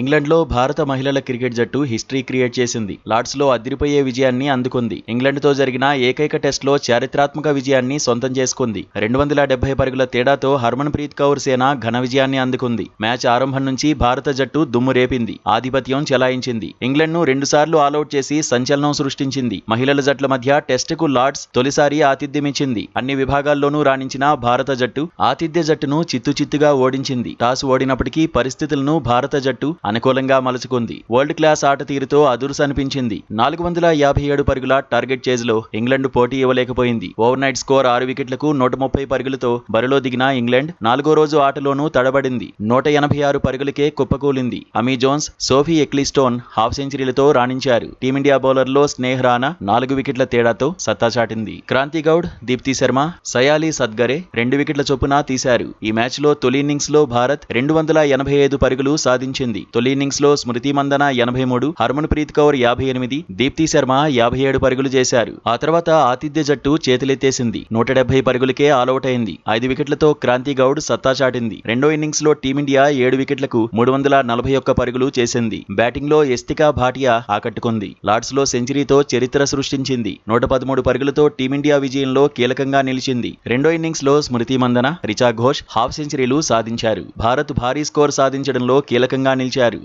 ఇంగ్లండ్లో భారత మహిళల క్రికెట్ జట్టు హిస్టరీ క్రియేట్ చేసింది. లార్డ్స్లో అదిరిపోయే విజయాన్ని అందుకుంది. ఇంగ్లండ్తో జరిగిన ఏకైక టెస్ట్లో చారిత్రాత్మక విజయాన్ని సొంతం చేసుకుంది. 270 పరుగుల తేడాతో హర్మన్ప్రీత్ కౌర్ సేన ఘన విజయాన్ని అందుకుంది. మ్యాచ్ ఆరంభం నుంచి భారత జట్టు దుమ్ము రేపింది. ఆధిపత్యం చెలాయించింది. ఇంగ్లండ్ను 2 సార్లు ఆలౌట్ చేసి సంచలనం సృష్టించింది. మహిళల జట్ల మధ్య టెస్టుకు లార్డ్స్ తొలిసారి ఆతిథ్యమిచ్చింది. అన్ని విభాగాల్లోనూ రాణించిన భారత జట్టు ఆతిథ్య జట్టును చిత్తుచిత్తుగా ఓడించింది. టాస్ ఓడినప్పటికీ పరిస్థితులను భారత జట్టు అనుకూలంగా మలుచుకుంది. వరల్డ్ క్లాస్ ఆట తీరుతో అదుర్సనిపించింది. 457 పరుగుల టార్గెట్ చేజ్లో ఇంగ్లండ్ పోటీ ఇవ్వలేకపోయింది. ఓవర్ నైట్ స్కోర్ 6 వికెట్లకు 130 పరుగులతో బరిలో దిగిన ఇంగ్లండ్ 4వ రోజు ఆటలోనూ తడబడింది. 186 పరుగులకే కుప్పకూలింది. Amy Jones, Sophie Ecclestone half సెంచరీలతో రాణించారు. టీమిండియా బౌలర్లో స్నేహ్ రాణా 4 వికెట్ల తేడాతో సత్తా చాటింది. క్రాంతి గౌడ్, దీప్తి శర్మ, సయాలి సద్గరే 2 వికెట్ల చొప్పున తీశారు. ఈ మ్యాచ్లో తొలి ఇన్నింగ్స్లో భారత్ 285 పరుగులు సాధించింది. తొలి ఇన్నింగ్స్లో స్మృతి మందన 83, హర్మన్ప్రీత్ కౌర్ 58, దీప్తి శర్మ 57 పరుగులు చేశారు. ఆ తర్వాత ఆతిథ్య జట్టు చేతులెత్తేసింది. 170 పరుగులకే ఆలౌట్ అయింది. 5 వికెట్లతో క్రాంతి గౌడ్ సత్తా చాటింది. రెండో ఇన్నింగ్స్లో టీమిండియా 7 వికెట్లకు 341 పరుగులు చేసింది. బ్యాటింగ్లో ఎస్తికా భాటియా ఆకట్టుకుంది. లార్డ్స్లో సెంచరీతో చరిత్ర సృష్టించింది. 113 పరుగులతో టీమిండియా విజయంలో కీలకంగా నిలిచింది. రెండో ఇన్నింగ్స్లో స్మృతి మందన, రిచా ఘోష్ హాఫ్ సెంచరీలు సాధించారు. భారత్ భారీ స్కోర్ సాధించడంలో కీలకంగా నిలిచారు.